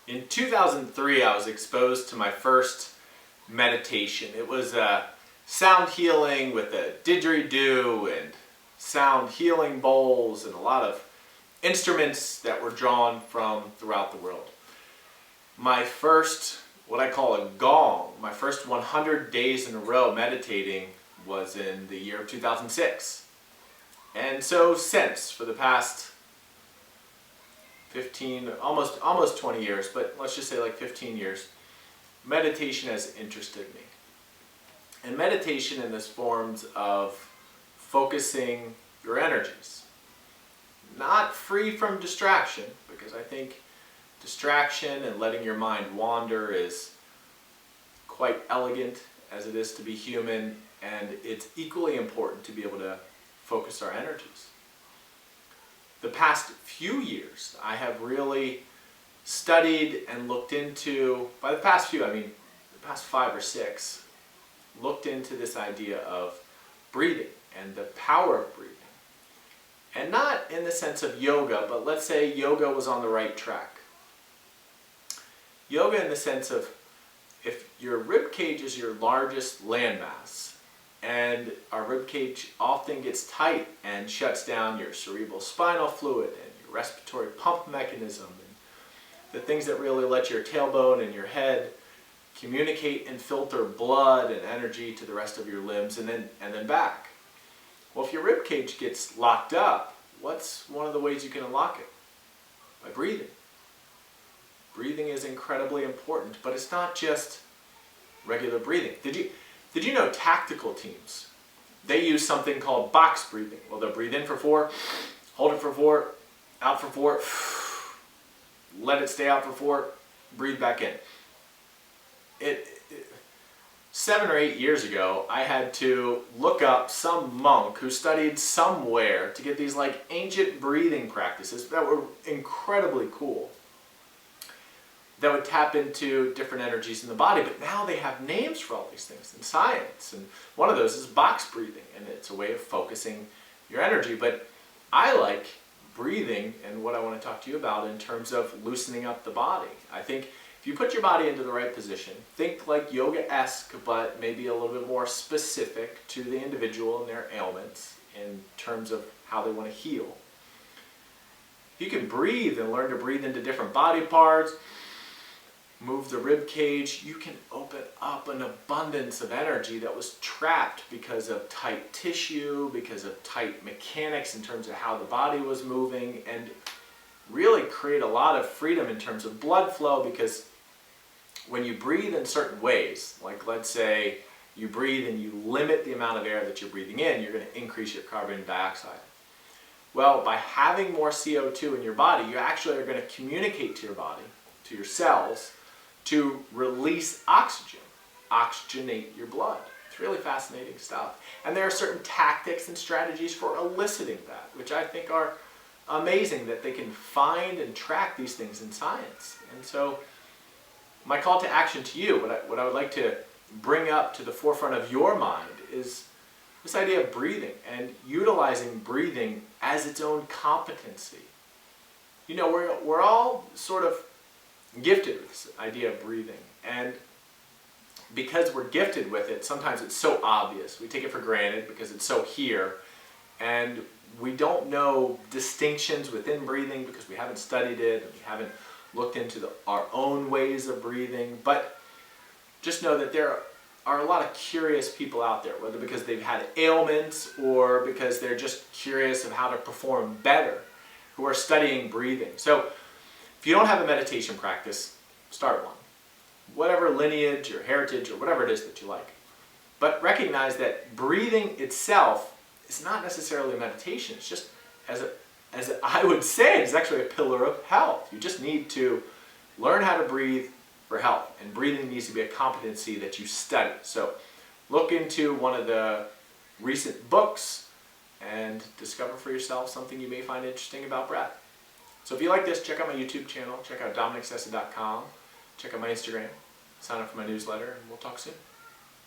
In 2003, I was exposed to my first meditation. It was sound healing with a didgeridoo and sound healing bowls and a lot of instruments that were drawn from throughout the world. My first, what I call a gong, my first 100 days in a row meditating was in the year of 2006. And so since, for the past 15, almost 20 years, but let's just say like 15 years, meditation has interested me. And meditation in this forms of focusing your energies. Not free from distraction, because I think distraction and letting your mind wander is quite elegant as it is to be human, and it's equally important to be able to focus our energies. The past few years, I have really studied and looked into, by the past few, I mean the past 5 or 6, looked into this idea of breathing and the power of breathing. And not in the sense of yoga, but let's say yoga was on the right track. Yoga in the sense of, if your rib cage is your largest landmass, and our rib cage often gets tight and shuts down your cerebral spinal fluid and your respiratory pump mechanism and the things that really let your tailbone and your head communicate and filter blood and energy to the rest of your limbs and then back. Well, if your rib cage gets locked up, what's one of the ways you can unlock it? By breathing. Breathing is incredibly important, but it's not just regular breathing. Did you know tactical teams, they use something called box breathing? Well, they'll breathe in for 4, hold it for 4, out for 4, let it stay out for 4, breathe back in. 7 or 8 years ago, I had to look up some monk who studied somewhere to get these like ancient breathing practices that were incredibly cool, that would tap into different energies in the body. But now they have names for all these things in science, and one of those is box breathing, and it's a way of focusing your energy. But I like breathing and what I want to talk to you about in terms of loosening up the body. I think if you put your body into the right position, think like yoga-esque, but maybe a little bit more specific to the individual and their ailments in terms of how they want to heal. You can breathe and learn to breathe into different body parts, move the rib cage, you can open up an abundance of energy that was trapped because of tight tissue, because of tight mechanics in terms of how the body was moving, and really create a lot of freedom in terms of blood flow. Because when you breathe in certain ways, like let's say you breathe and you limit the amount of air that you're breathing in, you're going to increase your carbon dioxide. Well, by having more CO2 in your body, you actually are going to communicate to your body, to your cells, to release oxygen, oxygenate your blood. It's really fascinating stuff. And there are certain tactics and strategies for eliciting that, which I think are amazing, that they can find and track these things in science. And so my call to action to you, what I would like to bring up to the forefront of your mind is this idea of breathing and utilizing breathing as its own competency. You know, we're all sort of gifted with this idea of breathing, and because we're gifted with it, sometimes it's so obvious. We take it for granted because it's so here, and we don't know distinctions within breathing because we haven't studied it and we haven't looked into our own ways of breathing. But just know that there are a lot of curious people out there, whether because they've had ailments or because they're just curious of how to perform better, who are studying breathing. So if you don't have a meditation practice, start one. Whatever lineage or heritage or whatever it is that you like. But recognize that breathing itself is not necessarily meditation. It's just, as I would say, it's actually a pillar of health. You just need to learn how to breathe for health. And breathing needs to be a competency that you study. So look into one of the recent books and discover for yourself something you may find interesting about breath. So if you like this, check out my YouTube channel, check out DominickSessa.com, check out my Instagram, sign up for my newsletter, and we'll talk soon.